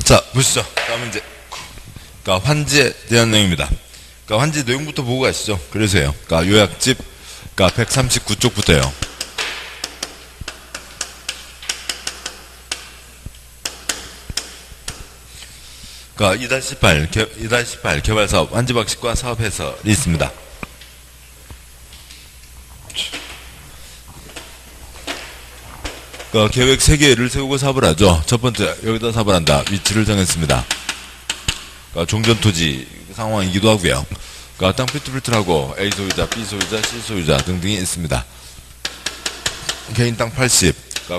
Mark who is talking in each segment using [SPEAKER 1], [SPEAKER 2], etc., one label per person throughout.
[SPEAKER 1] 자, 보시죠. 다음은 이제, 환지에 대한 내용입니다. 환지 내용부터 보고 가시죠. 그래서요. 요약집, 139쪽부터요. 2-18 개발사업 환지방식과 사업 해설이 있습니다. 계획 3개를 세우고 사업을 하죠. 첫 번째, 여기다 사업을 한다. 위치를 정했습니다. 종전토지 상황이기도 하고요. 땅 필트하고 A 소유자, B 소유자, C 소유자 등등이 있습니다. 개인 땅 80,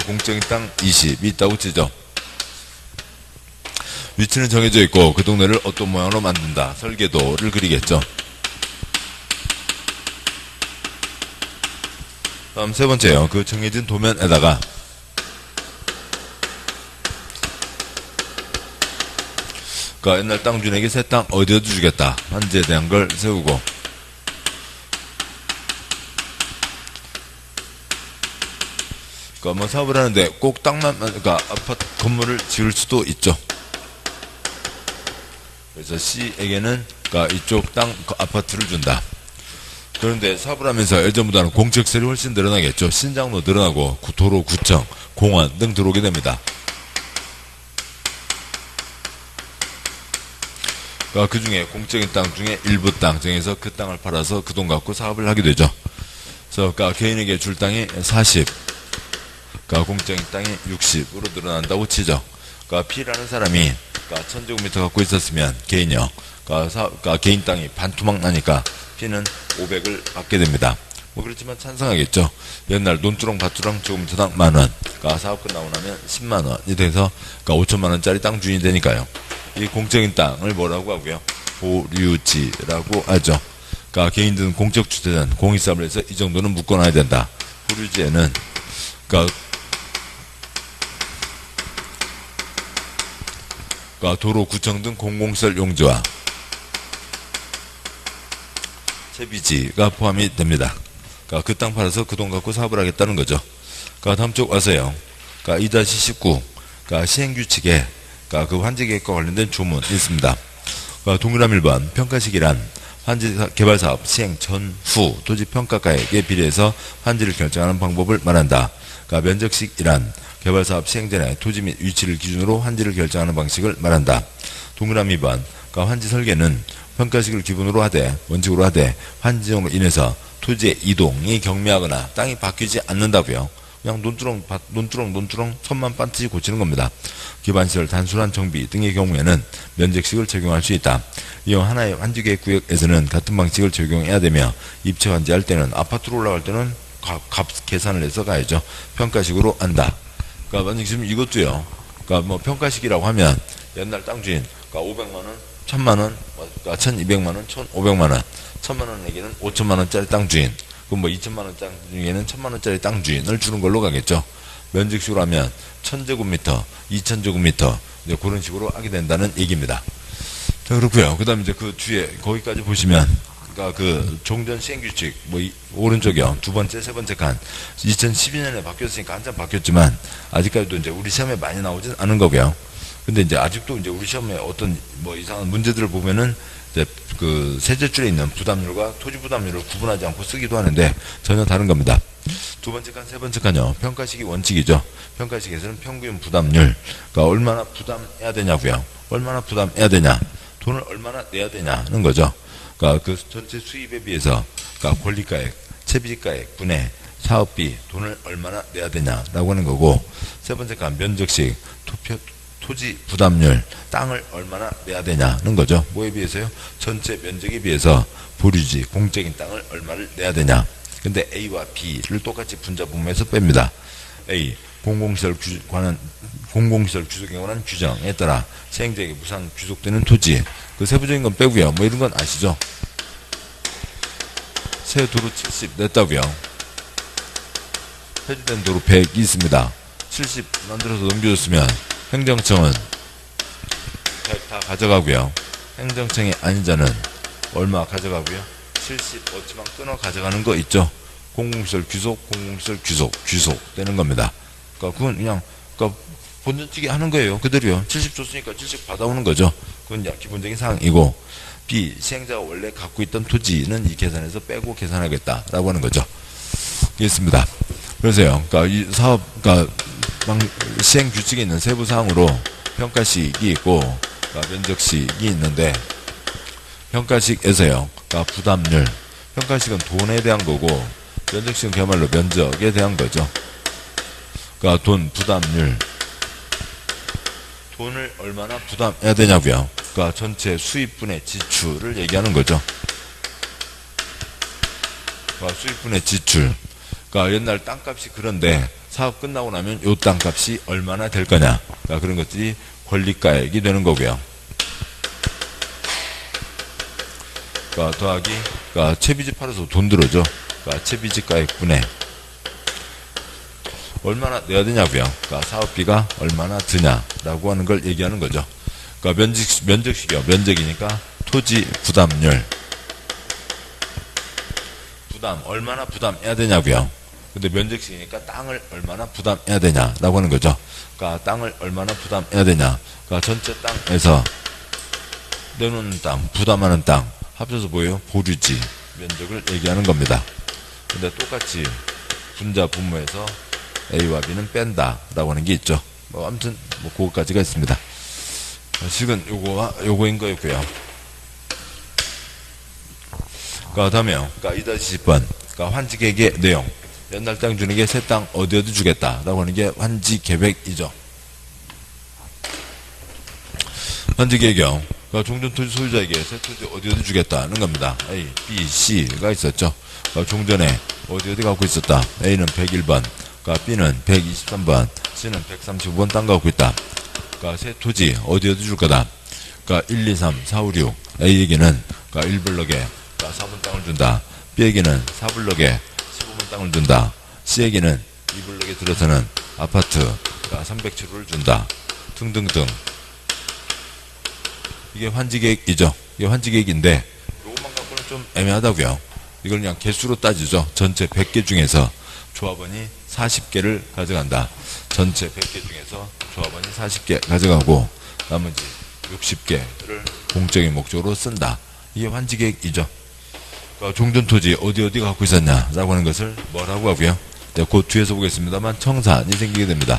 [SPEAKER 1] 공적인 땅 20이 있다고 치죠. 위치는 정해져 있고 그 동네를 어떤 모양으로 만든다. 설계도를 그리겠죠. 다음 세 번째요. 그 정해진 도면에다가 옛날 땅주인에게 새 땅 어디에도 주겠다. 환지에 대한 걸 세우고 뭐 사업을 하는데 꼭 땅만 아파트 건물을 지을 수도 있죠. 그래서 C에게는 이쪽 땅 아파트를 준다. 그런데 사업을 하면서 예전보다는 공적세율이 훨씬 늘어나겠죠. 신장도 늘어나고 도로, 구청, 공원 등 들어오게 됩니다. 그 중에 공적인 땅 중에 일부 땅 정해서 그 땅을 팔아서 그 돈 갖고 사업을 하게 되죠. 그래서 개인에게 줄 땅이 40, 공적인 땅이 60으로 늘어난다고 치죠. P라는 사람이 1000제곱미터 갖고 있었으면 개인이요. 개인 땅이 반토막 나니까 P는 500을 받게 됩니다. 뭐 그렇지만 찬성하겠죠. 옛날 논두렁 밭두렁 제곱미터당 만원, 사업 끝나고 나면 10만원이 돼서 5천만원짜리 땅 주인이 되니까요. 이 공적인 땅을 뭐라고 하고요? 보류지라고 하죠. 개인들은 공적 주택은 공익사업을 해서 이 정도는 묶어놔야 된다. 보류지에는 도로, 구청 등 공공시설 용지와 채비지가 포함이 됩니다. 그 땅 팔아서 그 돈 갖고 사업을 하겠다는 거죠. 다음 쪽 와서요. 2-19 시행규칙에 그 환지계획과 관련된 조문이 있습니다. 동그라미 1번 평가식이란 환지 개발사업 시행 전후 토지평가가액에 비례해서 환지를 결정하는 방법을 말한다. 면적식이란 개발사업 시행 전에 토지 및 위치를 기준으로 환지를 결정하는 방식을 말한다. 동그라미 2번 환지 설계는 평가식을 기본으로 하되 원칙으로 하되 환지정으로 인해서 토지의 이동이 경미하거나 땅이 바뀌지 않는다고요. 그냥 논두렁 천만 반드시 고치는 겁니다. 기반시설 단순한 정비 등의 경우에는 면적식을 적용할 수 있다. 이와 하나의 환지계획구역에서는 같은 방식을 적용해야 되며 입체 환지할 때는 아파트로 올라갈 때는 값 계산을 해서 가야죠. 평가식으로 한다. 만약 지금 이것도요. 뭐 평가식이라고 하면 옛날 땅주인 500만원, 1000만원, 1200만원, 1500만원, 1000만원에게는 5천만원짜리 땅주인, 그럼 뭐 2천만원 땅 중에는 1000만원짜리 땅 주인을 주는 걸로 가겠죠. 면적식으로 하면 1000제곱미터, 2000제곱미터, 이제 그런 식으로 하게 된다는 얘기입니다. 자, 그렇고요. 그 다음에 이제 그 뒤에, 거기까지 보시면, 그 종전 시행규칙, 오른쪽이요. 두 번째, 세 번째 칸. 2012년에 바뀌었으니까 한참 바뀌었지만, 아직까지도 이제 우리 시험에 많이 나오진 않은 거고요. 근데 이제 아직도 이제 우리 시험에 어떤 이상한 문제들을 보면은, 그 세제줄에 있는 부담률과 토지 부담률을 구분하지 않고 쓰기도 하는데 전혀 다른 겁니다. 두 번째 칸, 세 번째 칸요. 평가식이 원칙이죠. 평가식에서는 평균 부담률, 얼마나 부담해야 되냐고요. 얼마나 부담해야 되냐. 돈을 얼마나 내야 되냐는 거죠. 그 전체 수입에 비해서 권리가액, 채비가액, 분해, 사업비, 돈을 얼마나 내야 되냐라고 하는 거고, 세 번째 칸 면적식, 토지 부담률, 땅을 얼마나 내야 되냐는 거죠. 뭐에 비해서요? 전체 면적에 비해서 보류지, 공적인 땅을 얼마를 내야 되냐. 근데 A와 B를 똑같이 분자분모해서 뺍니다. A, 공공시설 귀속에 관한 규정에 따라 시행자에게 무상 귀속되는 토지. 그 세부적인 건 빼고요. 뭐 이런 건 아시죠? 새 도로 70 냈다고요. 폐지된 도로 100이 있습니다. 70 만들어서 넘겨줬으면 행정청은 100 다 가져가고요. 행정청이 아닌 자는 얼마 가져가고요? 70 어치만 끊어 가져가는 거 있죠? 공공시설 귀속 되는 겁니다. 그건 그냥, 본전치기 하는 거예요. 그대로요. 70 줬으니까 70 받아오는 거죠. 그건 기본적인 사항이고, B, 시행자가 원래 갖고 있던 토지는 이 계산에서 빼고 계산하겠다라고 하는 거죠. 이겠습니다. 그래서요, 그러니까 이 사업, 그러니까 시행 규칙에 있는 세부 사항으로 평가식이 있고, 그러니까 면적식이 있는데, 평가식에서요, 그러니까 부담률, 평가식은 돈에 대한 거고, 면적식은 그야말로 면적에 대한 거죠. 그러니까 돈 부담률, 돈을 얼마나 부담해야 되냐고요. 그러니까 전체 수입분의 지출을 얘기하는 거죠. 그러니까 수입분의 지출. 그러니까 옛날 땅값이 그런데 사업 끝나고 나면 요 땅값이 얼마나 될 거냐. 그러니까 그런 것들이 권리가액이 되는 거고요. 그러니까 더하기, 그러니까 채비지 팔아서 돈 들어죠. 그러니까 채비지 가액분의 얼마나 내야 되냐고요. 그러니까 사업비가 얼마나 드냐라고 하는 걸 얘기하는 거죠. 그러니까 면적식이요. 면적이니까 토지 부담률. 부담, 얼마나 부담해야 되냐고요. 근데 면적식이니까 땅을 얼마나 부담해야 되냐라고 하는 거죠. 그러니까 땅을 얼마나 부담해야 되냐. 그러니까 전체 땅에서 내놓는 땅, 부담하는 땅 합쳐서 뭐예요? 보류지 면적을 얘기하는 겁니다. 근데 똑같이 분자 분모에서 A와 B는 뺀다라고 하는 게 있죠. 뭐 아무튼 뭐 그거까지가 있습니다. 식은 요거와 요거인 거였고요. 그 다음에요. 그러니까 2-10번. 그러니까 환지계획의 내용. 옛날 땅 주는 게 새 땅 어디 주겠다라고 하는 게 환지계획이죠. 환지계획이요. 그러니까 종전토지 소유자에게 새 토지 어디 주겠다는 겁니다. A, B, C가 있었죠. 그러니까 종전에 어디 갖고 있었다. A는 101번. 그러니까 B는 123번, C는 135번 땅 갖고 있다. 그러니까 새 토지 어디 줄 거다. 그러니까 1, 2, 3, 4, 5, 6. A에게는 그러니까 1블럭에 그러니까 4번 땅을 준다. B에게는 4블럭에 15번 땅을 준다. C에게는 2블럭에 들어서는 아파트 그러니까 307호를 준다. 등등등. 이게 환지계획이죠. 이게 환지계획인데 이것만 갖고는 좀 애매하다고요. 이걸 그냥 개수로 따지죠. 전체 100개 중에서 조합원이 40개를 가져간다. 전체 100개 중에서 조합원이 40개 가져가고 나머지 60개를 공적인 목적으로 쓴다. 이게 환지계획이죠. 그러니까 종전토지 어디 갖고 있었냐라고 하는 것을 뭐라고 하고요. 네, 그 뒤에서 보겠습니다만 청산이 생기게 됩니다.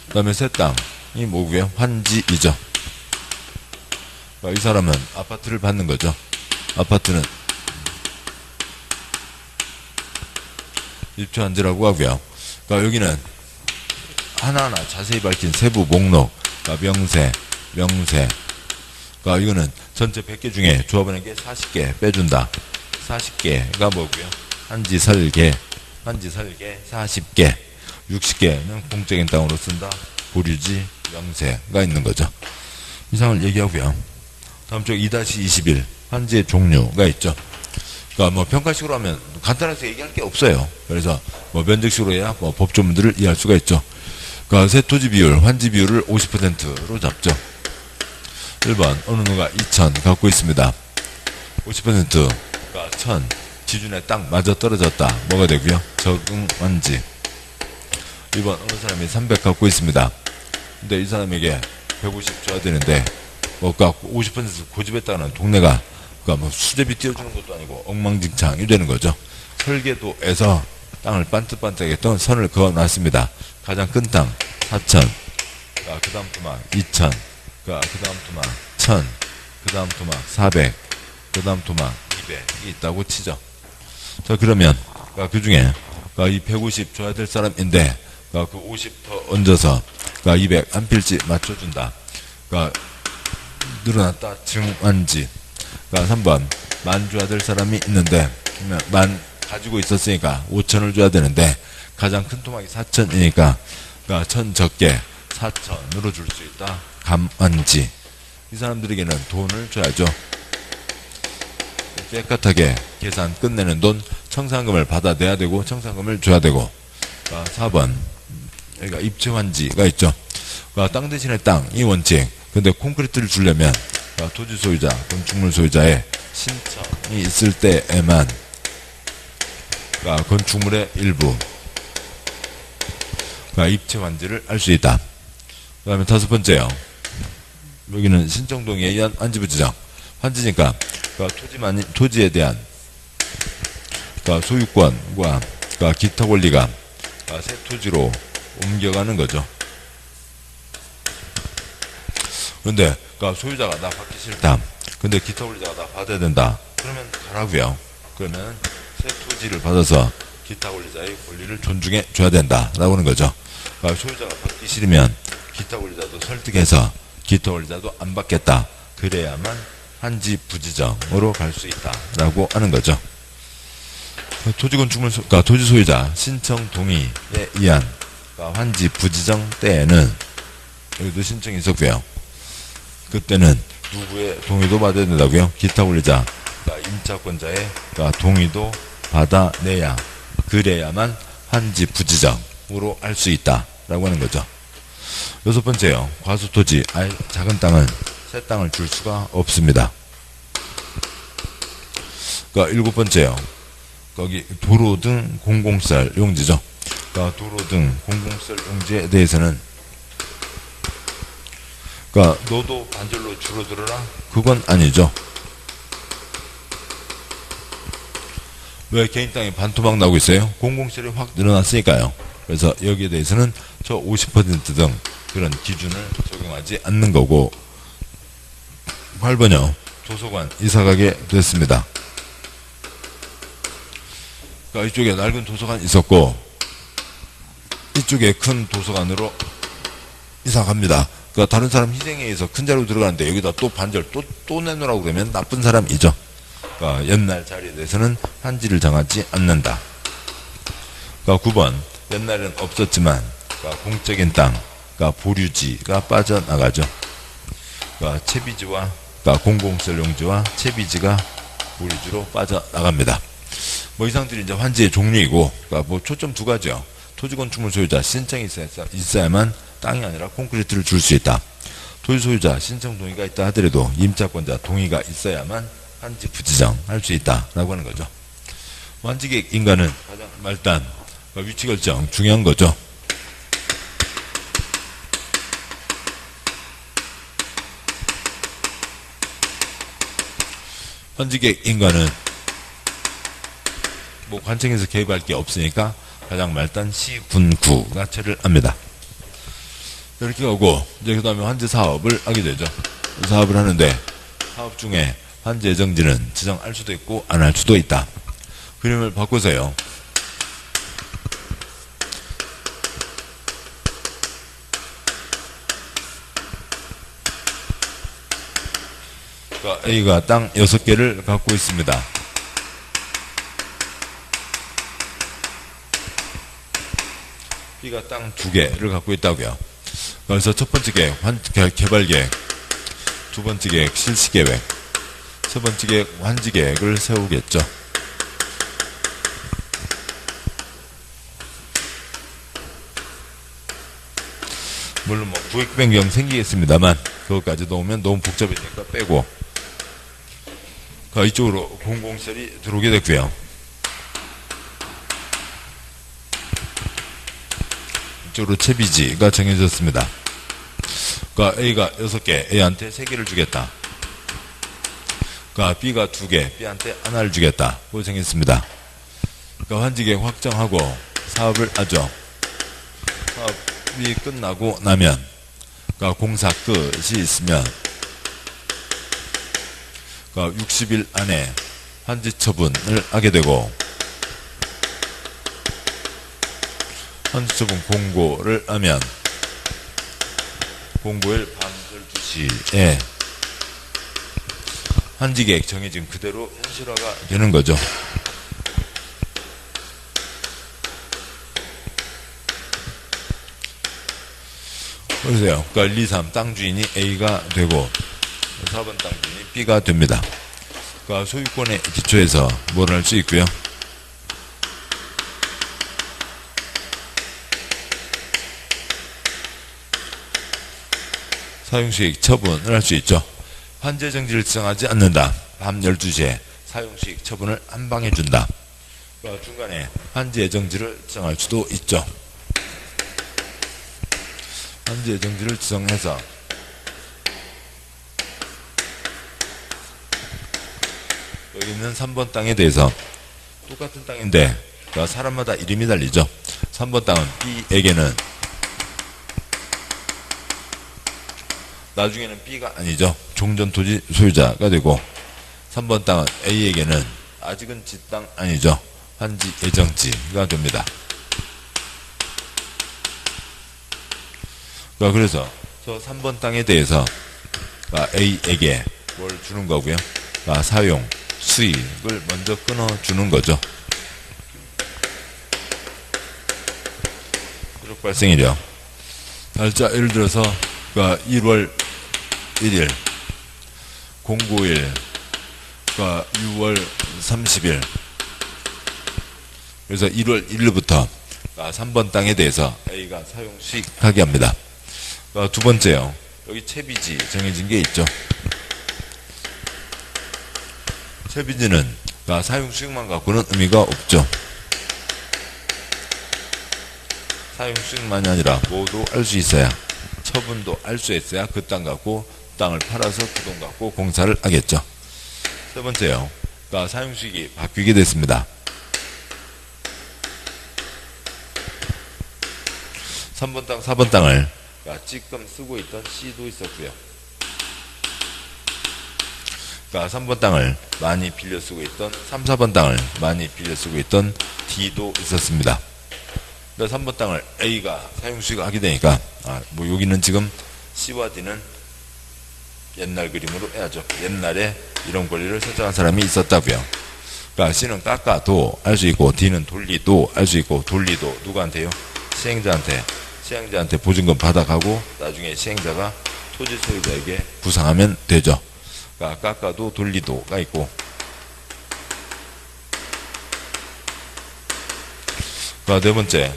[SPEAKER 1] 그 다음에 새 땅이 뭐고요? 환지이죠. 그러니까 이 사람은 아파트를 받는 거죠. 아파트는 입주한지라고 하고요. 그러니까 여기는 하나하나 자세히 밝힌 세부 목록, 그러니까 명세. 그러니까 이거는 전체 100개 중에 조합원에게 40개 빼준다. 40개가 뭐고요? 환지설계 40개. 60개는 공적인 땅으로 쓴다. 보류지, 명세가 있는 거죠. 이상을 얘기하고요. 다음 쪽 2-21 환지의 종류가 있죠. 그러니까 뭐 평가식으로 하면 간단해서 얘기할 게 없어요. 그래서 뭐 면적식으로 해야 뭐 법조문들을 이해할 수가 있죠. 그러니까 새 토지 비율, 환지 비율을 50%로 잡죠. 1번 어느 누가 2000 갖고 있습니다. 50%가 1000 기준에 딱 맞아 떨어졌다. 뭐가 되고요? 적응 환지. 2번 어느 사람이 300 갖고 있습니다. 근데 이 사람에게 150 줘야 되는데 뭐가 50% 고집했다가는 동네가 그러니까 뭐 수제비 띄워주는 것도 아니고 엉망진창이 되는 거죠. 설계도에서 땅을 반듯반듯하게 했던 선을 그어놨습니다. 가장 큰 땅 4000, 그 다음 토막 2000, 그 다음 토막 1000, 그 다음 토막 400, 그 다음 토막 200이 있다고 치죠. 자 그러면 그 중에 이 150 줘야 될 사람인데 그 50 더 얹어서 200 한 필지 맞춰준다. 늘어났다 증환지. 3번 만 줘야 될 사람이 있는데 만 가지고 있었으니까 5000을 줘야 되는데 가장 큰 토막이 4000이니까 1000 적게 4000으로 줄 수 있다. 감환지. 이 사람들에게는 돈을 줘야죠. 깨끗하게 계산 끝내는 돈 청산금을 받아내야 되고 청산금을 줘야 되고. 4번 여기가 입체환지가 있죠. 땅 대신에 땅이 원칙. 근데 콘크리트를 주려면 토지 소유자, 건축물 소유자의 신청이 있을 때에만 건축물의 일부 입체 환지를 할 수 있다. 그 다음에 다섯 번째요. 여기는 신청동의에 의한 환지 부지정. 환지니까 토지에 대한 소유권과 기타 권리가 새 토지로 옮겨가는 거죠. 그런데 소유자가 나 받기 싫다. 근데 기타 권리자가 나 받아야 된다. 그러면 가라고요. 그러면 새 토지를 받아서 기타 권리자의 권리를 존중해 줘야 된다라고 하는 거죠. 소유자가 받기 싫으면 기타 권리자도 설득해서 기타 권리자도 안 받겠다. 그래야만 환지 부지정으로 갈 수 있다라고 하는 거죠. 토지 소유자 신청 동의에 의한 환지 부지정 때에는 여기도 신청이 있었고요. 그때는 누구의 동의도 받아야 된다고요? 기타 권리자, 임차권자의 동의도 받아내야 그래야만 환지 부지정으로 할 수 있다라고 하는 거죠. 여섯 번째요. 과수토지, 아예 작은 땅은 새 땅을 줄 수가 없습니다. 일곱 번째요. 거기 도로 등 공공시설 용지죠. 도로 등 공공시설 용지에 대해서는 너도 반절로 줄어들어라? 그건 아니죠. 왜 개인 땅이 반토막 나고 있어요? 공공시설이 확 늘어났으니까요. 그래서 여기에 대해서는 저 50% 등 그런 기준을 적용하지 않는 거고. 8번요. 도서관 이사가게 됐습니다. 이쪽에 낡은 도서관 있었고 이쪽에 큰 도서관으로 이사갑니다. 다른 사람 희생에 의해서 큰 자리로 들어가는데 여기다 또 반절 또 내놓으라고 그러면 나쁜 사람이죠. 옛날 자리에 대해서는 환지를 정하지 않는다. 9번 옛날엔 없었지만 공적인 땅, 보류지가 빠져나가죠. 채비지와 공공시설 용지와 채비지가 보류지로 빠져나갑니다. 이상들이 이제 환지의 종류이고, 초점 두 가지요. 토지건축물 소유자 신청이 있어야만 땅이 아니라 콘크리트를 줄 수 있다. 토지 소유자 신청 동의가 있다 하더라도 임차권자 동의가 있어야만 환지 부지정 할 수 있다라고 하는 거죠. 환지계획 인가는 가장 말단, 위치 결정 중요한 거죠. 환지계획 인가는 관청에서 개입할 게 없으니까 가장 말단 시군구가 처리를 합니다. 이렇게 하고 이제 그 다음에 환지 사업을 하게 되죠. 사업을 하는데 사업 중에 환지 예정지는 지정할 수도 있고 안 할 수도 있다. 그림을 바꿔서요. A가 땅 6개를 갖고 있습니다. B가 땅 2개를 갖고 있다고요. 그래서 첫 번째 계획, 개발계획, 두 번째 계획, 실시계획, 세 번째 계획, 환지계획을 세우겠죠. 물론 구획 변경 생기겠습니다만 그것까지 넣으면 너무 복잡해지니까 빼고 이쪽으로 공공시설이 들어오게 됐고요. 이쪽으로 채비지가 정해졌습니다. A가 6개, A한테 3개를 주겠다. B가 2개, B한테 하나를 주겠다. 고 정했습니다. 환지계획 확정하고 사업을 하죠. 사업이 끝나고 나면 공사 끝이 있으면 60일 안에 환지 처분을 하게 되고 환지 처분 공고를 하면 공고일 밤 12시에 환지계획 정해진 그대로 현실화가 되는 거죠. 보세요. 1, 2, 3 땅 주인이 A가 되고 4번 땅 주인이 B가 됩니다. 소유권의 기초에서 뭘 할 수 있고요. 사용수익 처분을 할 수 있죠. 환지정지를 지정하지 않는다. 밤 12시에 사용수익 처분을 한 방에 준다. 중간에 환지 예정지를 지정할 수도 있죠. 환지 예정지를 지정해서 여기 있는 3번 땅에 대해서 똑같은 땅인데 사람마다 이름이 달리죠. 3번 땅은 B에게는 나중에는 B가 아니죠. 종전 토지 소유자가 되고, 3번 땅은 A에게는 아직은 지 땅 아니죠. 환지 예정지가 됩니다. 그래서 저 3번 땅에 대해서 A에게 뭘 주는 거고요. 사용 수익을 먼저 끊어주는 거죠. 1억 발생이죠. 날짜 예를 들어서 1월 1일, 공고일, 6월 30일. 그래서 1월 1일부터 3번 땅에 대해서 A가 사용 수익하게 합니다. 두 번째요. 여기 채비지 정해진 게 있죠. 채비지는 사용 수익만 갖고는 의미가 없죠. 사용 수익만이 아니라 뭐도 알 수 있어야, 처분도 알 수 있어야 그 땅 갖고 땅을 팔아서 그 돈 갖고 공사를 하겠죠. 세 번째요. 사용 수익이 바뀌게 됐습니다. 3번 땅, 4번 땅을 지금 쓰고 있던 C도 있었고요. 3번 땅을 많이 빌려 쓰고 있던 3, 4번 땅을 많이 빌려 쓰고 있던 D도 있었습니다. 3번 땅을 A가 사용 수익을 하게 되니까 여기는 지금 C와 D는 옛날 그림으로 해야죠. 옛날에 이런 권리를 설정한 사람이 있었다고요. C는 깎아도 알 수 있고 D는 돌리도 알 수 있고, 돌리도 누구한테요? 시행자한테 보증금 받아가고 나중에 시행자가 토지 소유자에게 구상하면 되죠. 깎아도 돌리도가 있고, 네 번째,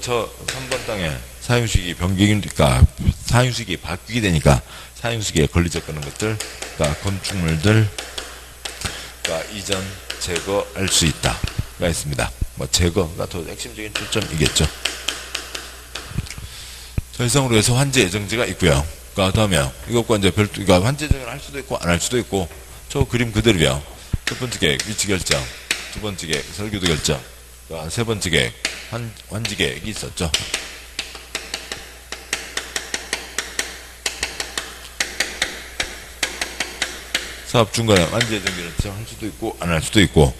[SPEAKER 1] 저 3번 땅에 사용수익이 변경이니까, 사용수익이 바뀌게 되니까 사용수익에 권리적 그런 것들, 건축물들, 이전 제거할 수 있다가 있습니다. 제거가 더 핵심적인 초점이겠죠. 자, 이상으로 해서 환지 예정지가 있고요. 다음에 이것과 이제 별도, 환지 예정을 할 수도 있고 안 할 수도 있고, 저 그림 그대로요. 첫 번째 계획 위치 결정, 두 번째 계획 설계도 결정, 세 번째 계획 환지 계획이 있었죠. 사업 중간에 환지 예정지를 지정할 수도 있고 안 할 수도 있고,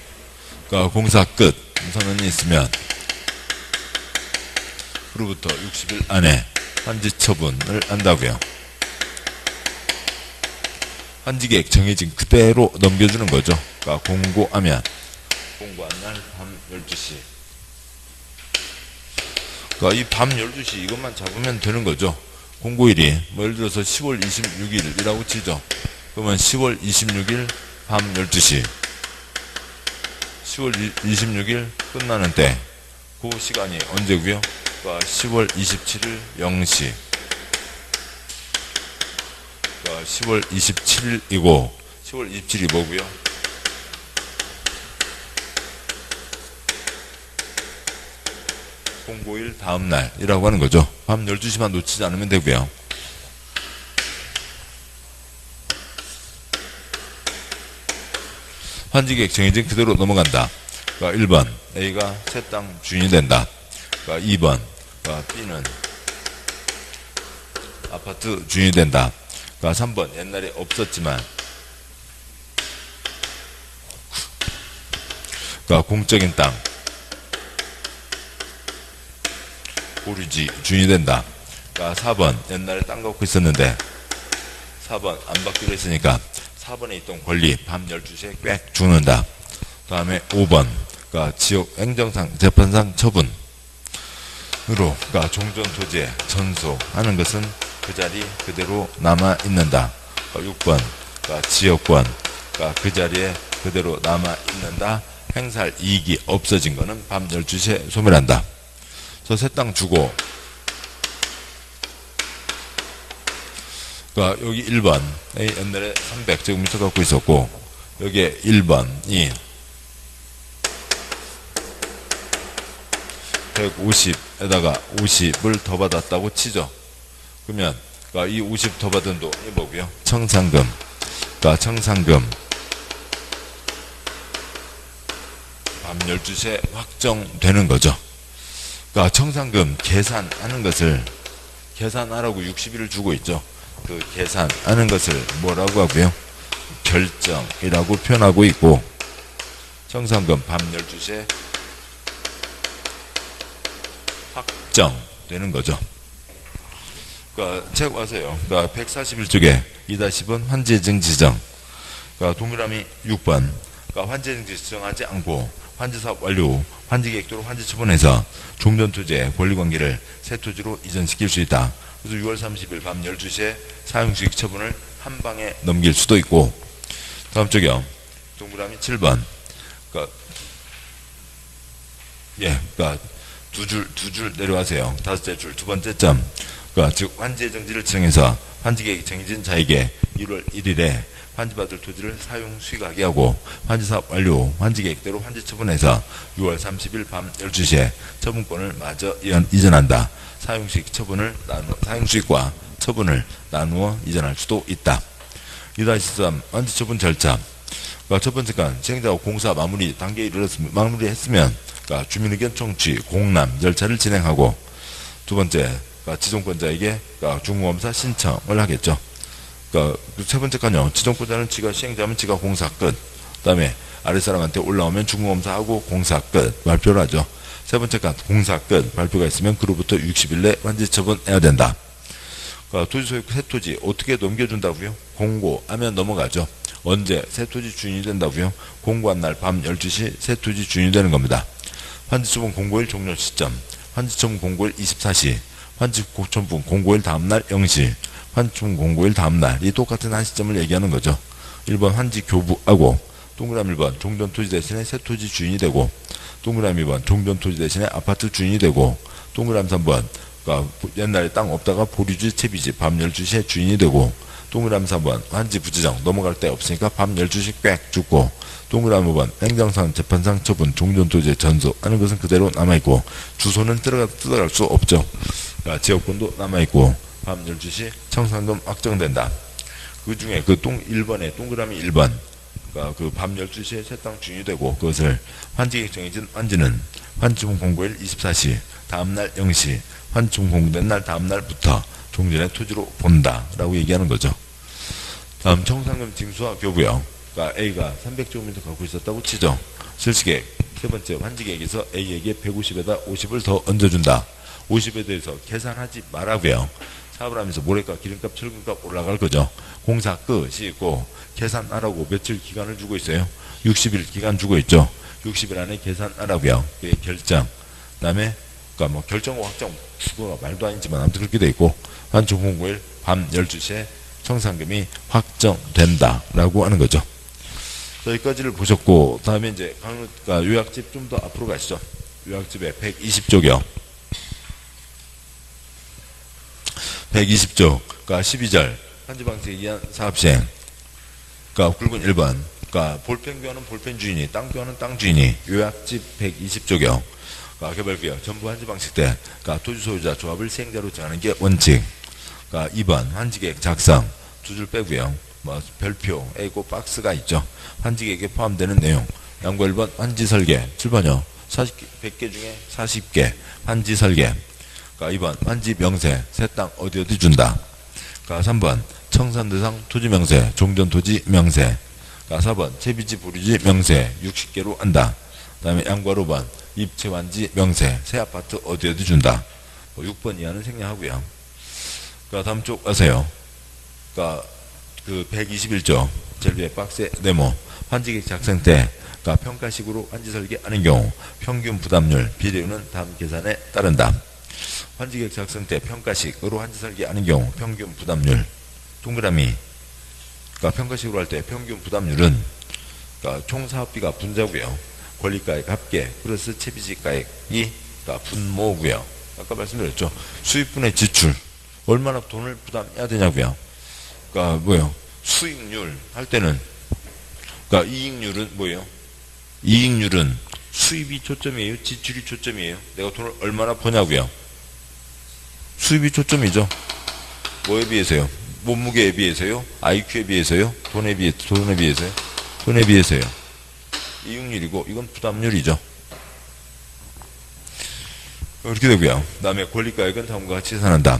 [SPEAKER 1] 공사 끝 선언이 있으면 그로부터 60일 안에 환지 처분을 한다고요. 환지 계획 정해진 그대로 넘겨주는 거죠. 공고하면, 공고한 날 밤 12시. 이 밤 12시 이것만 잡으면 되는 거죠. 공고일이 예를 들어서 10월 26일이라고 치죠. 그러면 10월 26일 밤 12시. 10월 26일 끝나는 때, 그 시간이 언제고요? 10월 27일 0시. 10월 27일이고, 10월 27일이 뭐고요? 공고일 다음날이라고 하는 거죠. 밤 12시만 놓치지 않으면 되고요. 환지계획 정해진 그대로 넘어간다. 1번 A가 새 땅 주인이 된다. 2번 B는 아파트 주인이 된다. 3번 옛날에 없었지만 공적인 땅 고류지 주인이 된다. 4번 옛날에 땅 갖고 있었는데 4번 안 받기로 했으니까 4번에 있던 권리 밤 12시에 꽥 죽는다. 다음에 5번 지역 행정상 재판상 처분으로 종전 토지에 전소하는 것은 그 자리 그대로 남아 있는다. 6번 지역권 그 자리에 그대로 남아 있는다. 행사할 이익이 없어진 거는 밤 12시에 소멸한다. 새 땅 주고 여기 1번 옛날에 300제곱미터 갖고 있었고, 여기에 1번이 150에다가 50을 더 받았다고 치죠. 그러면 그러니까 이 50 더 받은 돈이 뭐고요? 청산금. 그러니까 청산금 밤 12시에 확정되는 거죠. 그러니까 청산금 계산하는 것을 계산하라고 60일을 주고 있죠. 그 계산하는 것을 뭐라고 하고요? 결정이라고 표현하고 있고, 청산금 밤 12시에 확정되는 거죠. 그러니까 책 와서요. 그러니까 141쪽에 2-10은 환지예정 지정. 그러니까 동그라미 6번. 그러니까 환지예정 지정하지 않고 환지사업 완료 후 환지계획도로 환지 처분해서 종전토지의 권리관계를 새 토지로 이전시킬 수 있다. 그래서 6월 30일 밤 12시에 사용수익 처분을 한 방에 넘길 수도 있고, 다음 쪽이요. 동그라미 7번. 그러니까 그러니까 두 줄 내려가세요. 다섯째 줄 두 번째 점. 그러니까 즉 환지예정지를 지정해서 환지계획이 정해진 자에게 1월 1일에 환지받을 토지를 사용 수익하게 하고 환지사업 완료 후 환지계획대로 환지 처분해서 6월 30일 밤 12시에 처분권을 마저 이전한다. 사용수익과 처분을 나누어 이전할 수도 있다. 2-3 환지 처분 절차. 그러니까 첫 번째 건 시행자가 공사 마무리 단계에 이르렀으면 마무리했으면 그러니까 주민의견 청취 공람 절차를 진행하고, 두 번째 그러니까 지정권자에게 그러니까 중공검사 신청을 하겠죠. 그러니까 세 번째 건요. 지정권자는 지가 시행자면 지가 공사 끝. 그다음에 아랫사람한테 올라오면 중공검사하고 공사 끝 발표를 하죠. 세 번째 건 공사 끝 발표가 있으면 그로부터 60일 내 환지 처분해야 된다. 그러니까 토지 소유 새 토지 어떻게 넘겨준다고요? 공고하면 넘어가죠. 언제 새 토지 주인이 된다고요? 공고한 날 밤 12시 새 토지 주인이 되는 겁니다. 환지 처분 공고일 종료 시점, 환지 처분 공고일 24시, 환지 처분 공고일 다음날 0시, 환지 처분 공고일 다음날, 이 똑같은 한 시점을 얘기하는 거죠. 1번 환지 교부하고, 동그라미 1번 종전 토지 대신에 새 토지 주인이 되고, 동그라미 2번 종전 토지 대신에 아파트 주인이 되고, 동그라미 3번 그러니까 옛날에 땅 없다가 보류지 채비지 밤 12시에 주인이 되고, 동그라미 3번 환지 부지정 넘어갈 데 없으니까 밤 12시 꽥 죽고, 동그라미 5번 행정상 재판상 처분 종전토지의 전소하는 것은 그대로 남아있고 주소는 뜯어갈 수 없죠. 그러니까 지역권도 남아있고 밤 12시 청산금 확정된다. 그 중에 그 1번에 동그라미 1번 그러니까 그 밤 12시에 새 땅 주인이 되고, 그것을 환지계획 정해진 환지는 환지처분 공고일 24시 다음날 0시 환지처분 공고된 날 다음날부터 종전의 토지로 본다 라고 얘기하는 거죠. 다음 청산금 징수와 교부요. 그러니까 A가 300제곱미터 갖고 있었다고 치죠. 실시계획 세 번째 환지계획에서 A에게 150에다 50을 더 얹어준다. 50에 대해서 계산하지 말라고요. 사업을 하면서 모래값, 기름값, 철근값 올라갈 거죠. 공사 끝이 있고 계산하라고 며칠 기간을 주고 있어요. 60일 기간 주고 있죠. 60일 안에 계산하라고요. 그게 결정. 그다음에 그러니까 뭐 결정 확정 그거 말도 아니지만 아무튼 그렇게 돼 있고, 환청 공고일 밤 12시에 청산금이 확정된다라고 하는 거죠. 여기까지를 보셨고, 다음에 이제 그러니까 요약집 좀 더 앞으로 가시죠. 요약집에 120쪽이요. 120쪽, 그러니까 12절 환지방식에 의한 사업시행. 그러니까 굵은 1번. 그러니까 볼펜 교환은 볼펜 주인이, 땅 교환은 땅 주인이. 요약집 120쪽이요. 그러니까 개발구역 전부 환지방식 때, 그러니까 토지 소유자 조합을 시행자로 정하는 게 원칙. 그러니까 2번 환지계획 작성 두 줄 빼고요. 뭐 별표 A고 박스가 있죠. 환지계획에 포함되는 내용. 양보 1번 환지 설계 7번이요. 100개 중에 40개 환지 설계. 그러니까 2번 환지 명세 새 땅 어디 준다. 그러니까 3번 청산 대상 토지 명세 종전 토지 명세. 그러니까 4번 채비지 보류지 명세 60개로 한다. 그 다음에 양보 5번 입체 환지 명세 새 아파트 어디 준다. 6번 이하는 생략하고요. 그러니까 다음 쪽 가세요. 그러니까 그 121조 제일 위에 박스의 네모 환지계획 작성 때 그러니까 평가식으로 환지 설계하는 경우 평균 부담률 비례율은 다음 계산에 따른다. 환지계획 작성 때 평가식으로 환지 설계하는 경우 평균 부담률 동그라미 그러니까 평가식으로 할 때 평균 부담률은 그러니까 총 사업비가 분자고요. 권리가액 합계 플러스 채비지가액이 그러니까 분모고요. 아까 말씀드렸죠. 수입분의 지출 얼마나 돈을 부담해야 되냐고요. 그러니까 뭐예요? 수익률 할 때는 그러니까 이익률은 뭐예요? 이익률은 수입이 초점이에요? 지출이 초점이에요? 내가 돈을 얼마나 버냐고요? 수입이 초점이죠. 뭐에 비해서요? 몸무게에 비해서요? IQ에 비해서요? 돈에 비해서요? 돈에 비해서요. 이익률이고 이건 부담률이죠. 이렇게 되고요. 그 다음에 권리가액은 다음과 같이 계산한다.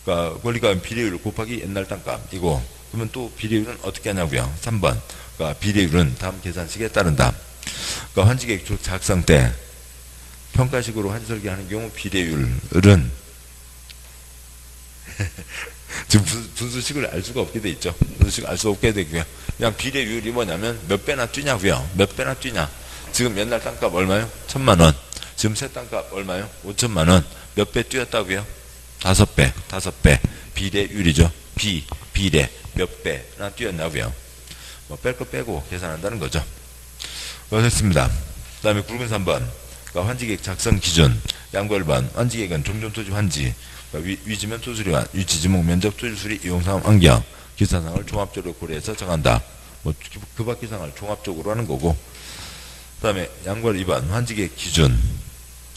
[SPEAKER 1] 그러니까 권리가액 비례율 곱하기 옛날 땅값이고, 그러면 또 비례율은 어떻게 하냐고요. 3번. 그러니까 비례율은 다음 계산식에 따른다. 그러니까 환지계획 작성 때 평가식으로 환지 설계하는 경우 비례율은 지금 분수식을 알 수가 없게 돼 있죠. 분수식 알 수 없게 되고요. 그냥 비례율이 뭐냐면 몇 배나 뛰냐고요. 몇 배나 뛰냐. 지금 옛날 땅값 얼마요? 1,000만 원. 지금 새 땅값 얼마요? 5천만 원. 몇 배 뛰었다고요? 5배. 비례율이죠. 비례. 몇 배나 뛰었냐고요. 뭐 뺄 거 빼고 계산한다는 거죠. 됐습니다. 그 다음에 굵은 3번. 그러니까 환지계획 작성 기준. 양보 1번. 환지계획은 종전토지 환지. 그러니까 위지면 토수리와 위치지목 면적 토지수리 이용사항 환경 기사상을 종합적으로 고려해서 정한다. 뭐 그 밖의 사항을 종합적으로 하는 거고. 그 다음에 양보 2번. 환지계획 기준.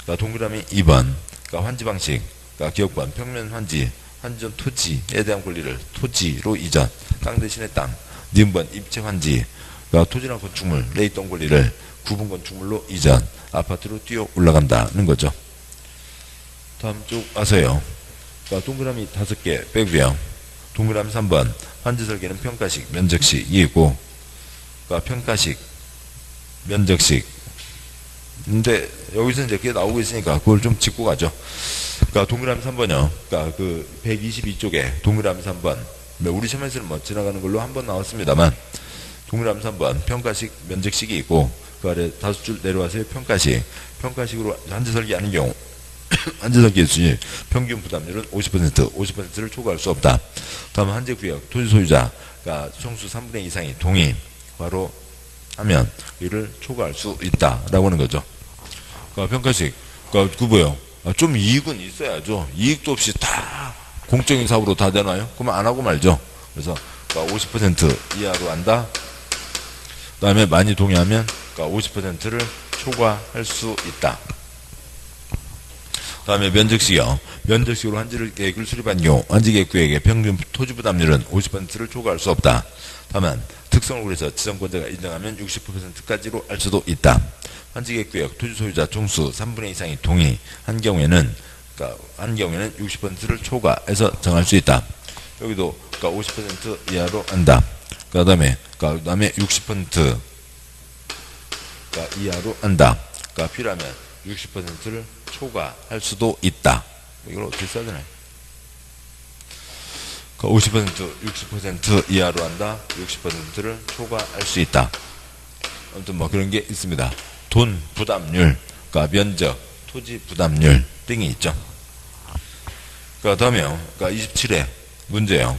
[SPEAKER 1] 그러니까 동그라미 2번. 그러니까 환지 방식. 그러니까 기억번 평면 환지. 환전 토지에 대한 권리를 토지로 이전. 땅 대신에 땅. 니은번 입체 환지. 그러니까 토지나 건축물에 있던 권리를 구분 건축물로 이전. 아파트로 뛰어 올라간다는 거죠. 다음 쪽 와서요. 그러니까 동그라미 5개 빼고요. 동그라미 3번. 환지 설계는 평가식, 면적식이 있고, 그러니까 평가식, 면적식. 근데 여기서 이제 그게 나오고 있으니까 그걸 좀 짚고 가죠. 그러니까 동그라미 3번이요. 그러니까 그 122쪽에 동그라미 3번. 우리 시험에서는 뭐 지나가는 걸로 한 번 나왔습니다만, 동그라미 3번 면적식, 면적식이 있고, 그 아래 5줄 내려와서요. 평가식으로 환지 설계하는 경우, 환지 설계 수준 평균 부담률은 50%를 초과할 수 없다. 다음 환지구역 토지 소유자가 총수 3분의 2 이상이 동의 바로 하면 이를 초과할 수 있다라고 하는 거죠. 그러니까 평가식, 그러니까 그 뭐요? 좀 이익은 있어야죠. 이익도 없이 다 공적인 사업으로 다 되나요? 그러면 안 하고 말죠. 그래서 그러니까 50% 이하로 한다. 그 다음에 많이 동의하면 그러니까 50%를 초과할 수 있다. 그 다음에 면적식이요. 면적식으로 환지계획을 수립한 경우 환지계획구역의 평균 토지부담률은 50%를 초과할 수 없다. 다만 특성을 고려해서 지정권자가 인정하면 60%까지로 할 수도 있다. 환지계획구역 토지소유자 총수 3분의 2 이상이 동의한 경우에는, 그러니까 한 경우에는 60%를 초과해서 정할 수 있다. 여기도 그러니까 50% 이하로 한다. 그 다음에 60% 이하로 한다. 그러니까 필요하면 60%를 초과할 수도 있다. 이걸 어떻게 써야 되나요? 50%, 60% 이하로 한다. 60%를 초과할 수 있다. 아무튼 뭐 그런 게 있습니다. 돈 부담률, 그러니까 면적, 토지 부담률 등이 있죠. 그러니까 다음에요. 그러니까 27회 문제요.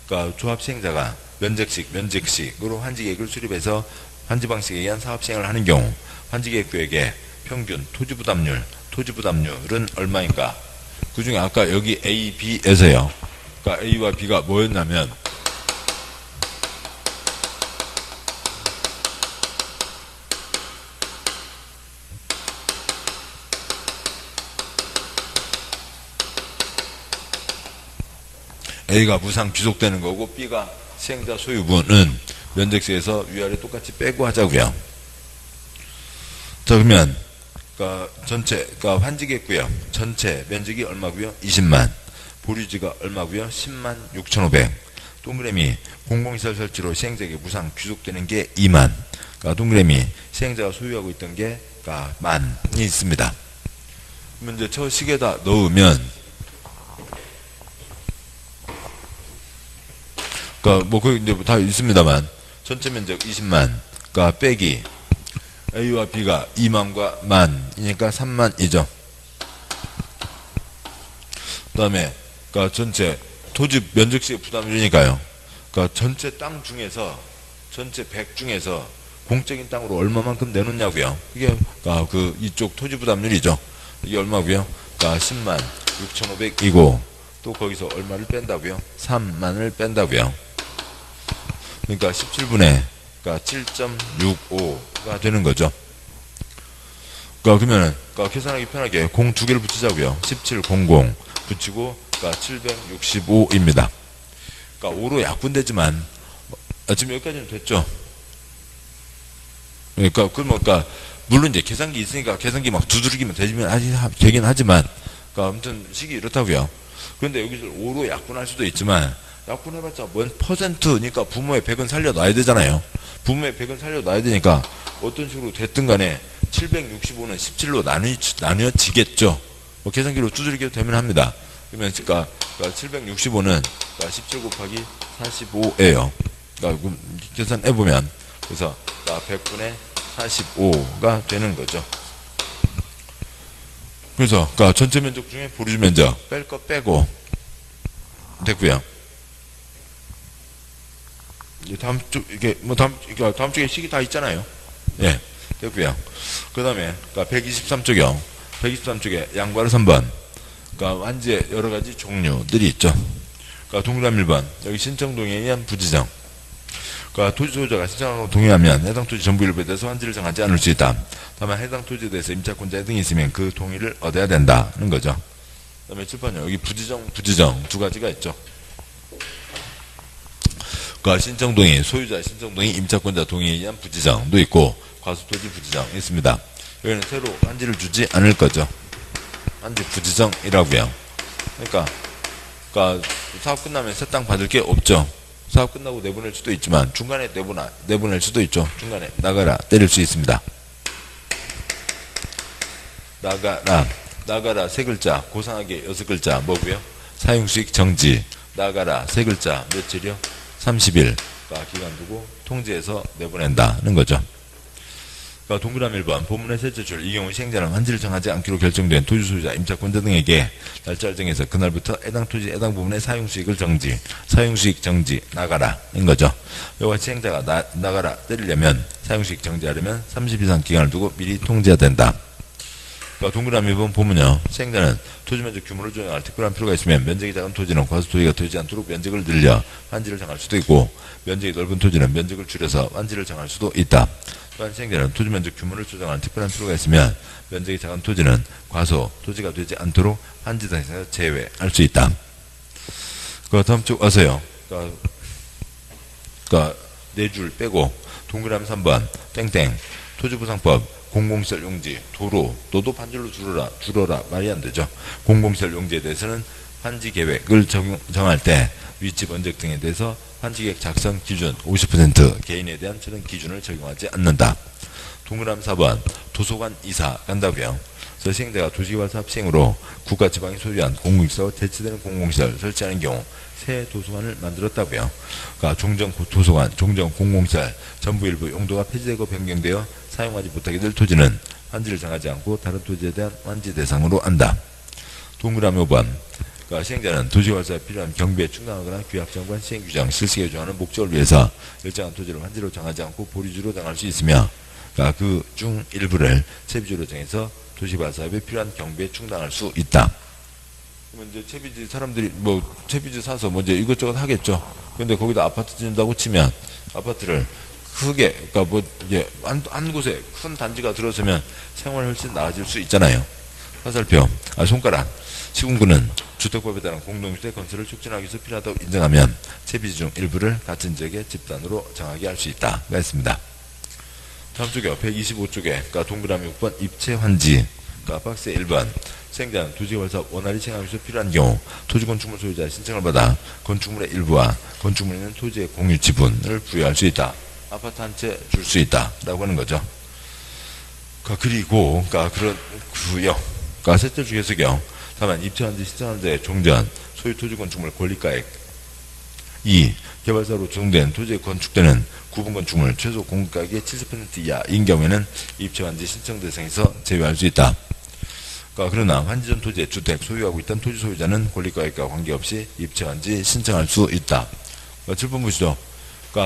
[SPEAKER 1] 그러니까 조합 시행자가 면적식으로 환지계획을 수립해서 환지 방식에 의한 사업 시행을 하는 경우 환지계획 구역의 평균 토지부담률은 얼마인가? 그 중에 아까 여기 A, B에서요. 그러니까 A와 B가 뭐였냐면, A가 무상 귀속되는 거고 B가 시행자 소유분은 면적식에서 위아래 똑같이 빼고 하자고요. 자, 그러면 그러니까 환지계획구역 전체 면적이 얼마고요? 20만. 보류지가 얼마고요? 10만 6,500. 동그라미 공공시설 설치로 시행자에게 무상 귀속되는 게 2만. 그러니까 동그라미 시행자가 소유하고 있던 게 그러니까 만이 있습니다. 그러면 이제 저 식에다 넣으면, 그러니까 뭐 거기 이제 다 있습니다만 전체 면적 20만. 그러니까 빼기 A와 B가 2만과 만이니까 3만이죠. 그 다음에 그러니까 전체 토지 면적식 부담률이니까요. 그러니까 전체 땅 중에서 전체 100 중에서 공적인 땅으로 얼마만큼 내놓냐고요. 이게 그러니까 그 이쪽 토지 부담률이죠. 이게 얼마고요? 그러니까 10만 6,500이고 또 거기서 얼마를 뺀다고요? 3만을 뺀다고요. 그러니까 17분의 그러니까 7.65가 되는 거죠. 그러니까 그러면은 그러니까 계산하기 편하게 공 2개를 붙이자고요. 1700 붙이고 그러니까 765입니다. 그러니까 5로 약분되지만 지금 여기까지는 됐죠. 그러니까 물론 이제 계산기 있으니까 계산기 막 두드리기만 되긴 하지만 그러니까 아무튼 식이 이렇다고요. 그런데 여기서 5로 약분할 수도 있지만 약분해봤자 뭔 퍼센트니까 부모의 100은 살려놔야 되잖아요. 부모의 100은 살려놔야 되니까 어떤 식으로 됐든 간에 765는 17로 나뉘어지겠죠. 뭐 계산기로 두드리게 되면 합니다. 그러면 그러니까 765는 17 곱하기 45예요. 그러니까 계산해보면 그래서 100분의 45가 되는 거죠. 그래서 전체 면적 중에 보류주 면적 뺄 거 빼고 됐고요. 다음 쪽에 식이 다 있잖아요. 예, 됐고요. 그 다음에 123쪽이요. 123쪽에 양괄호 3번. 완지의 여러 가지 종류들이 있죠. 동그라미 1번. 여기 신청 동의에 의한 부지정. 토지 소유자가 신청하고 동의하면 해당 토지 전부 일부에 대해서 환지를 정하지 않을 수 있다. 다만 해당 토지에 대해서 임차권자 등이 있으면 그 동의를 얻어야 된다는 거죠. 그 다음에 7번이요. 여기 부지정 두 가지가 있죠. 신청 동의, 소유자 신청 동의, 임차권자 동의에 의한 부지정도 있고 과수토지 부지정이 있습니다. 여기는 새로 환지를 주지 않을 거죠. 환지 부지정이라고요. 그러니까 사업 끝나면 새 땅 받을 게 없죠. 사업 끝나고 내보낼 수도 있지만 중간에 내보낼 수도 있죠. 중간에 나가라 때릴 수 있습니다. 나가라 세 글자, 고상하게 6글자 뭐고요? 사용수익 정지. 나가라 세 글자 며칠이요? 30일 기간 두고 통지해서 내보낸다는 거죠. 동그라미 1번 본문의 셋째 줄 이 경우 시행자는 환지를 정하지 않기로 결정된 토지 소유자, 임차권자 등에게 날짜를 정해서 그날부터 해당 토지 해당 부분의 사용수익을 정지, 사용수익 정지 나가라인 거죠. 여기서 시행자가 나가라 때리려면 사용수익 정지하려면 30일 이상 기간을 두고 미리 통지해야 된다. 동그라미 1번 보면요. 시행자는 토지 면적 규모를 조정할 특별한 필요가 있으면 면적이 작은 토지는 과수토지가 되지 않도록 면적을 늘려 환지를 정할 수도 있고 면적이 넓은 토지는 면적을 줄여서 환지를 정할 수도 있다. 또한 시행자는 토지 면적 규모를 조정할 특별한 필요가 있으면 면적이 작은 토지는 과소 토지가 되지 않도록 환지 대상에서 제외할 수 있다. 다음 쪽 와서요. 네 줄 빼고 동그라미 3번 땡땡 토지보상법 공공시설 용지, 도도 반절로 줄어라 말이 안 되죠. 공공시설 용지에 대해서는 환지 계획을 정할 때 위치 면적 등에 대해서 환지 계획 작성 기준 50% 개인에 대한 저런 기준을 적용하지 않는다. 동그라미 4번 도서관 이사 간다고요. 그래서 시행자가 도시개발 사업 시행으로 국가 지방이 소유한 공공시설 대체되는 공공시설 설치하는 경우 새 도서관을 만들었다고요. 종전 도서관, 종전 공공시설 전부 일부 용도가 폐지되고 변경되어 사용하지 못하게 될 토지는 환지를 정하지 않고 다른 토지에 대한 환지 대상으로 한다. 동그라미 5번 시행자는 도시개발사에 필요한 경비에 충당하거나 규약정관 시행규정, 실시에 조정하는 목적을 위해서 일정한 토지를 환지로 정하지 않고 보류지로 정할 수 있으며 그 중 일부를 채비지로 정해서 도시개발 사업에 필요한 경비에 충당할 수 있다. 그러면 이제 채비지 사람들이 채비지 사서 이제 이것저것 하겠죠. 근데 거기다 아파트 짓는다고 치면 아파트를 크게 이제 한 곳에 큰 단지가 들어서면 생활이 훨씬 나아질 수 있잖아요. 화살표, 손가락. 시군구는 주택법에 따른 공동주택 건설을 촉진하기 위해서 필요하다고 인정하면 채비지 중 일부를 같은 지역의 집단으로 정하게 할 수 있다가 있습니다. 다음 쪽에 125쪽에 동그라미 6번 입체 환지. 박스 1번 시행자는 도시개발 사업 원활히 시행하기 위해서 필요한 경우 토지 건축물 소유자의 신청을 받아 건축물의 일부와 건축물에 있는 토지의 공유 지분을 부여할 수 있다. 아파트 한 채 줄 수 있다라고 하는 거죠. 그리고 그렇고요. 셋째 중에서요. 다만 입체환지 신청한 자의 종전 소유 토지 건축물 권리가액 2. 개발사로 조성된 토지에 건축되는 구분 건축물 최소 공급가격의 70% 이하인 경우에는 입체환지 신청 대상에서 제외할 수 있다. 그러나 환지 전 토지에 주택 소유하고 있던 토지 소유자는 권리가액과 관계없이 입체환지 신청할 수 있다. 7번 보시죠.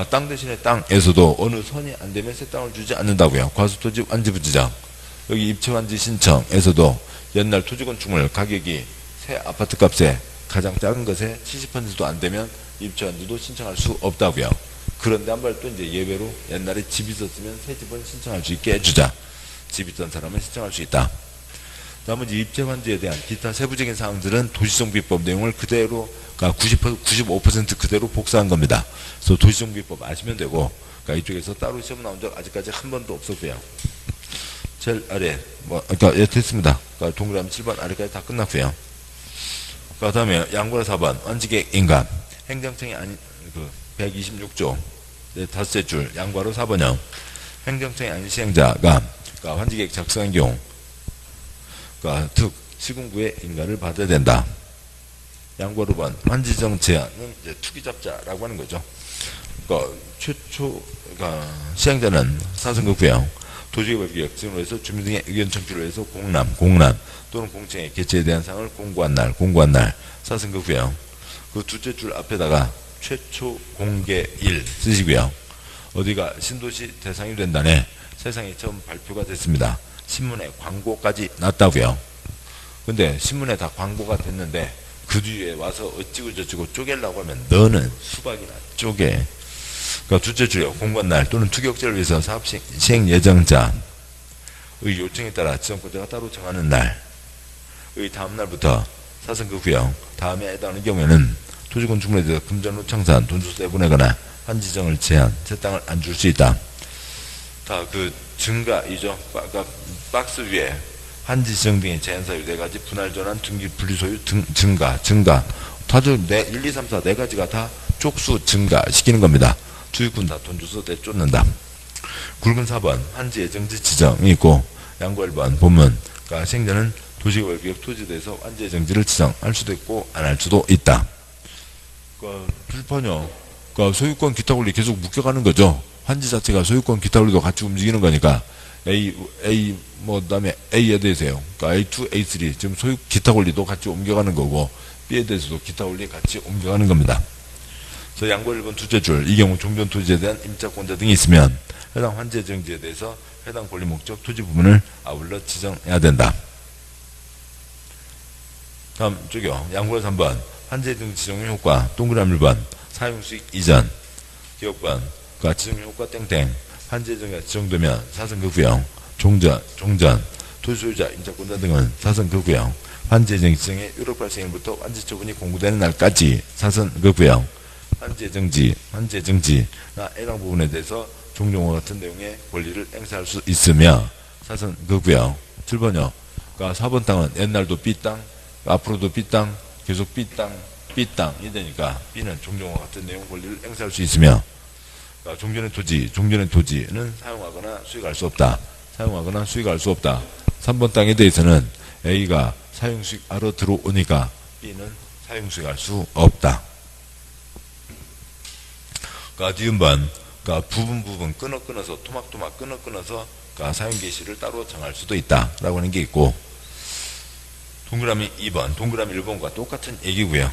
[SPEAKER 1] 땅 대신에 땅에서도 어느 선이 안 되면 새 땅을 주지 않는다고요. 과수토지 환지 부지정. 여기 입체환지 신청에서도 옛날 토지 건축물 가격이 새 아파트 값에 가장 작은 것에 70%도 안 되면 입체환지도 신청할 수 없다고요. 그런데 한 발 또 이제 예외로 옛날에 집이 있었으면 새 집은 신청할 수 있게 해주자. 집 있던 사람은 신청할 수 있다. 나머지 입체 환지에 대한 기타 세부적인 사항들은 도시정비법 내용을 그대로, 그러니까 95% 그대로 복사한 겁니다. 그래서 도시정비법 아시면 되고, 그러니까 이쪽에서 따로 시험 나온 적 아직까지 한 번도 없었고요. 제일 아래, 그러니까 예, 됐습니다. 그러니까 동그라미 7번 아래까지 다 끝났고요. 그 다음에 양보라 4번, 환지계획 인감. 행정청이 아닌, 126조, 네, 다섯째 줄, 양과로 4번형. 행정청이 아닌 시행자가, 그러니까 환지계획 작성한 경우, 그러니까 특, 시군구의 인가를 받아야 된다. 양과로 번, 환지정 제한은 이제 투기잡자라고 하는 거죠. 그러니까 최초, 그러니까 시행자는 사선거구요. 도시개발기획 지원을 해서 주민 등의 의견 청취를 위해서 공람 또는 공청회 개최에 대한 사항을 공고한 날 사선거구요. 그 둘째 줄 앞에다가 최초 공개일 쓰시고요. 어디가 신도시 대상이 된다네 세상에 처음 발표가 됐습니다. 신문에 광고까지 났다고요. 근데 신문에 다 광고가 됐는데 그 뒤에 와서 어찌고 저찌고 쪼개려고 하면 너는 수박이나 쪼개. 그러니까 둘째 줄이요. 공고한 날 또는 투기업체를 위해서 사업 시행 예정자의 요청에 따라 지정권자가 따로 정하는 날의 다음 날부터 사선거구요. 다음에 해당하는 경우에는 토지권 주문에 대해서 금전으로 청산, 돈주서 내보내거나 환지정을 제한, 새 땅을 안 줄 수 있다. 다 그 증가이죠. 그러니까 박스 위에 환지정 등의 제한사유 4가지, 분할전환, 등기, 분리소유, 증가. 다들 1, 2, 3, 4 4가지가 다 쪽수 증가시키는 겁니다. 주유권 다 돈 줘서 내쫓는다. 굵은 4번 환지 예정지 지정이 있고, 양구 1번 본문, 그러니까 시행자는 도시개발기획 토지에 대해서 환지 예정지를 지정할 수도 있고 안 할 수도 있다. 그러니까 불판요. 그러니까 소유권 기타 권리 계속 묶여가는 거죠. 환지 자체가 소유권 기타 권리도 같이 움직이는 거니까 A 그다음에 A에 대해서요. 그러니까 A2, A3 지금 소유 기타 권리도 같이 옮겨가는 거고 B에 대해서도 기타 권리 같이 옮겨가는 겁니다. 그래서 양보 1번 둘째 줄, 이 경우 종전 토지에 대한 임차권자 등이 있으면 해당 환지 예정지에 대해서 해당 권리 목적 토지 부분을 아울러 지정해야 된다. 다음 쪽이요. 양보 3번 환지 예정 지정의 효과, 동그라미 1번 사용수익 이전, 기억번, 그러니까 지정 효과 땡땡, 환지 예정이 지정되면 사선거구요. 종전, 토지 소유자, 임차권자 등은 사선거구요. 환지 예정 지정의 유력 발생일부터 환지 처분이 공고되는 날까지 사선거구요. 환지 예정지나 해당 부분에 대해서 종종과 같은 내용의 권리를 행사할 수 있으며 사선거구요. 7번요. 그러니까 4번 땅은 옛날도 B 땅, 앞으로도 B 땅, 계속 B 땅이 되니까 B는 종종과 같은 내용 권리를 행사할 수 있으며, 그러니까 종전의 토지는 사용하거나 수익할 수 없다. 3번 땅에 대해서는 A가 사용수익하러 들어오니까 B는 사용수익할 수 없다. 그러니까 뒤음번, 그러니까 부분 끊어서 토막토막 끊어서 그러니까 사용 개시를 따로 정할 수도 있다라고 하는 게 있고, 동그라미 2번, 동그라미 1번과 똑같은 얘기고요.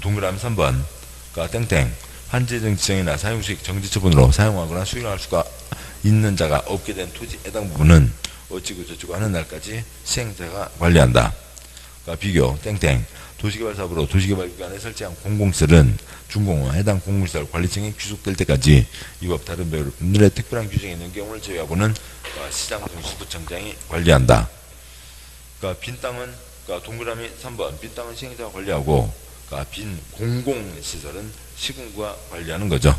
[SPEAKER 1] 동그라미 3번, 그러니까 땡땡 환지 예정 지정이나 사용수익 정지 처분으로 사용하거나 수익할 수가 있는 자가 없게 된 토지 해당 부분은 어찌고 저찌고 하는 날까지 시행자가 관리한다. 그러니까 비교 땡땡 도시개발사업으로 도시개발기관에 설치한 공공시설은 준공후 해당 공공시설 관리청이 귀속될 때까지 이 법 다른 법률에 특별한 규정이 있는 경우를 제외하고는 시장정수구청장이 관리한다. 그러니까 빈 땅은, 그러니까 동그라미 3번 빈 땅은 시행자가 관리하고, 그러니까 빈 공공시설은 시군구가 관리하는 거죠.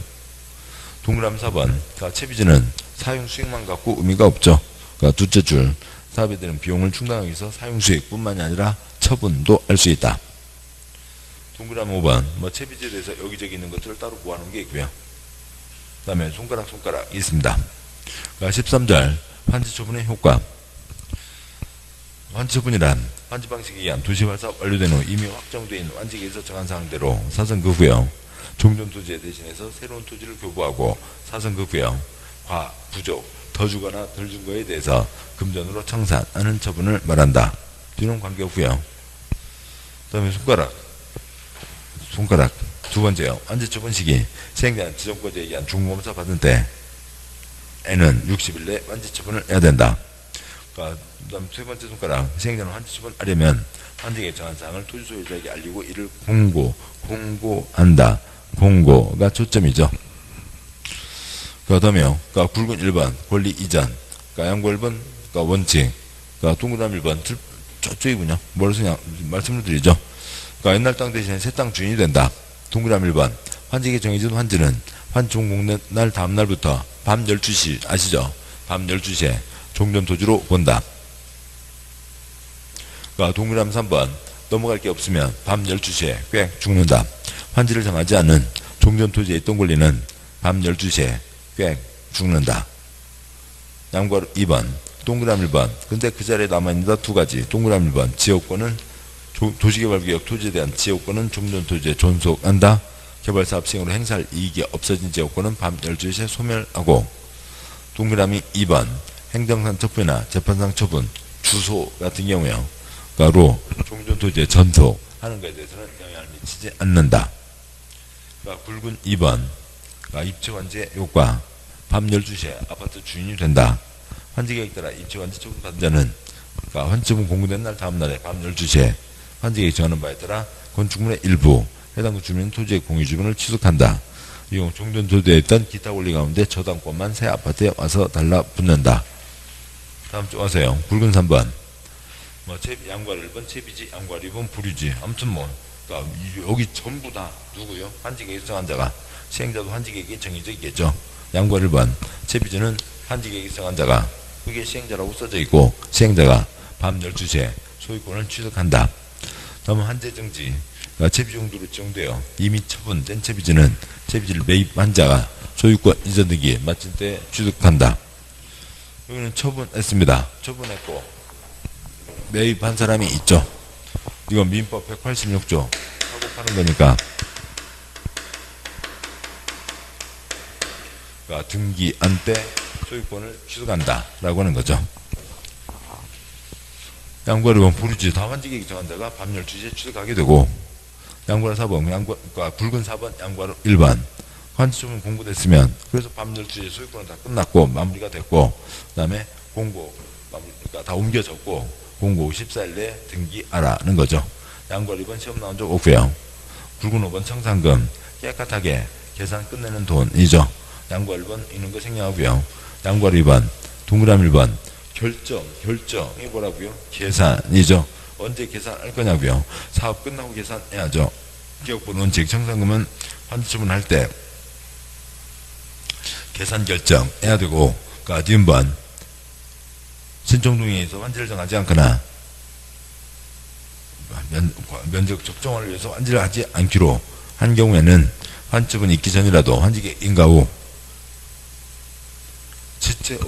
[SPEAKER 1] 동그라미 4번, 그러니까 채비지는 사용수익만 갖고 의미가 없죠. 그러니까 둘째 줄, 사업에 대한 비용을 충당하기 위해서 사용수익뿐만이 아니라 처분도 할 수 있다. 동그라미 5번, 채비지에 대해서 여기저기 있는 것들을 따로 구하는 게 있고요. 그 다음에 손가락 있습니다. 그러니까 13절, 환지처분의 효과. 환지처분이란 환지 방식에 의한 도시발사업 완료된 후 이미 확정된 환지계에서 정한 사항대로 사선거구요. 종전 토지에 대신해서 새로운 토지를 교부하고 사선거구요. 과, 부족, 더 주거나 덜 준 거에 대해서 금전으로 청산하는 처분을 말한다. 뒤는 관계없고요. 그 다음에 손가락 두 번째요. 환지처분 시기 시행자는 지정권자에 의한 중공검사 받은 때에는 60일 내에 환지처분을 해야 된다. 그러니까 그 다음 세 번째 손가락, 시행자는 환지처분 하려면 환지계획 정한 사항을 토지 소유자에게 알리고 이를 공고한다. 공고가 초점이죠. 그 다음에요. 그러니까 굵은 1번 권리 이전, 그러니까 양보 1번, 그러니까 원칙, 그러니까 동그라미 1번 저쪽이군요. 뭐라서 그냥 말씀을 드리죠. 그러니까 옛날 땅 대신에 새 땅 주인이 된다. 동그라미 1번. 환지에게 정해진 환지는 환지 종목된 날 다음 날부터 밤 12시 아시죠? 밤 12시에 종전 토지로 본다. 그러니까 동그라미 3번. 넘어갈 게 없으면 밤 12시에 꽥 죽는다. 환지를 정하지 않은 종전 토지에 있던 권리는 밤 12시에 꽥 죽는다. 양괄호 2번. 동그라미 1번. 근데 그 자리에 남아있는 두 가지. 동그라미 1번. 지역권은 도시개발구역 토지에 대한 지역권은 종전 토지에 존속한다. 개발사업 시행으로 행사할 이익이 없어진 지역권은 밤 12시에 소멸하고. 동그라미 2번. 행정상 처분이나 재판상 처분, 주소 같은 경우요. 가로 종전 토지에 전속하는 것에 대해서는 영향을 미치지 않는다. 그러니까 굵은 2번. 그러니까 입주환지의 효과. 밤 12시에 아파트 주인이 된다. 환지계획 따라 입주환지 처분 받은 자는 그러니까 환지처분 공고된 날 다음 날에 밤 12시에 환지계획 정하는 바에 따라 건축물의 일부 해당 주민 토지의 공유주변을 취득한다. 이용 종전 토지에 있던 기타 권리 가운데 저당권만 새 아파트에 와서 달라붙는다. 다음 쪽 와서요. 굵은 3번. 양괄 1번 채비지, 양괄 2번 불유지. 아무튼 그러니까 여기 전부 다 누구요? 환지계획 정한 자가 시행자도 환지계획이 정해져 있겠죠. 양괄 1번 채비지는 환지계획 정한 자가 그게 시행자라고 써져 있고 시행자가 밤 12시에 소유권을 취득한다. 다음은 환제정지. 그러니까 채비지 용도로 지정되어 이미 처분된 채비지는 채비지를 매입한 자가 소유권 이전등기 마칠 때 취득한다. 여기는 처분했습니다. 처분했고 매입한 사람이 있죠. 이건 민법 186조 하고 파는 거니까 그러니까 등기한 때 소유권을 취득한다 라고 하는 거죠. 양괄 2번 불유지. 다 환지계획 정한 자가 밤 12시에 취득하게 되고 양괄 4번 그러니까 굵은 4번 양괄 1번 환지처분 공고됐으면 그래서 밤 12시에 소유권은 다 끝났고 마무리가 됐고 그 다음에 공고 그러니까 다 옮겨졌고 공고 14일 내에 등기하라는 거죠. 양괄 2번 시험 나온 적 없고요. 굵은 5번 청산금 깨끗하게 계산 끝내는 돈이죠. 양괄 1번 있는 거 생략하고요. 양괄 2번 동그라미 1번 결정이 뭐라고요? 계산이죠. 언제 계산할 거냐고요. 사업 끝나고 계산해야죠. 기업부 원칙 청산금은 환지처분할 때 계산 결정해야 되고 그러니까 뒤음번 신청동의에서 환지를 정하지 않거나 면적 적정을 위해서 환지를 하지 않기로 한 경우에는 환지처분이 있기 전이라도 환지계획 인가 후 지체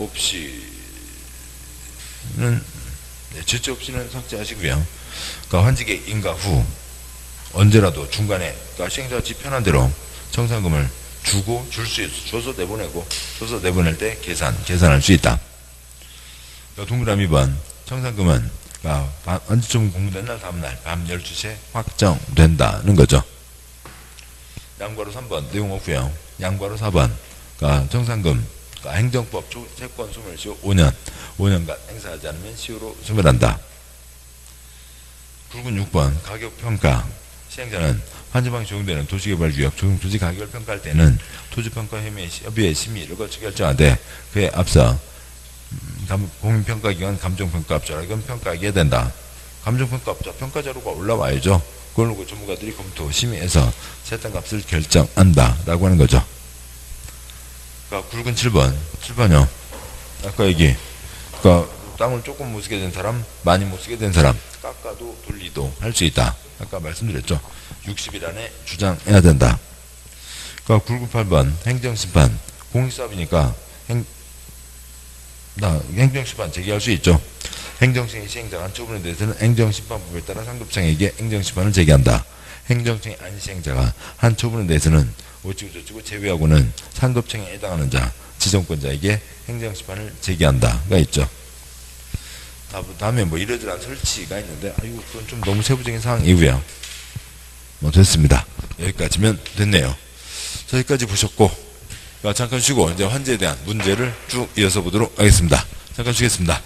[SPEAKER 1] 없이는 삭제하시고요. 그러니까 환지계획 인가 후 언제라도 중간에 그러니까 시행자가 지 편한 대로 청산금을 주고 줄 수 있어. 줘서 내보내고 줘서 내보낼 때 계산할 수 있다. 동그라미 2번 청산금은 환지처분 공고된 날 다음 날 밤 12시에 확정된다는 거죠. 양괄호 3번 내용 없고요. 양괄호 4번 청산금 행정법 채권 소멸 시 5년간 행사하지 않으면 시효로 소멸한다. 굵은 6번 가격평가. 시행자는 환지방에 적용되는 도시개발구역 토지 가격을 평가할 때는 토지평가협의회 심의를 거쳐 결정하되 그에 앞서 공인평가기관 감정평가업자라 이건 평가하게 된다. 감정평가업자 평가자료가 올라와야죠. 그걸 놓고 전문가들이 검토 심의해서 새 땅값을 결정한다 라고 하는 거죠. 그러니까 굵은 7번요. 아까 얘기 그러니까 땅을 조금 못 쓰게 된 사람 많이 못 쓰게 된 사람 깎아도 돌리도 할 수 있다. 아까 말씀드렸죠. 60일 안에 주장해야 된다. 그러니까 굵은 8번 행정심판. 공익사업이니까 행정심판 제기할 수 있죠. 행정청이 시행자가 한 처분에 대해서는 행정심판법에 따라 상급청에게 행정심판을 제기한다. 행정청이 아닌 시행자가 한 처분에 대해서는 어찌고 저찌고 제외하고는 상급청에 해당하는 자, 지정권자에게 행정심판을 제기한다가 있죠. 다음에 이러저러한 설치가 있는데 그건 좀 너무 세부적인 사항이고요. 됐습니다. 여기까지면 됐네요. 여기까지 보셨고 잠깐 쉬고 이제 환지에 대한 문제를 쭉 이어서 보도록 하겠습니다. 잠깐 쉬겠습니다.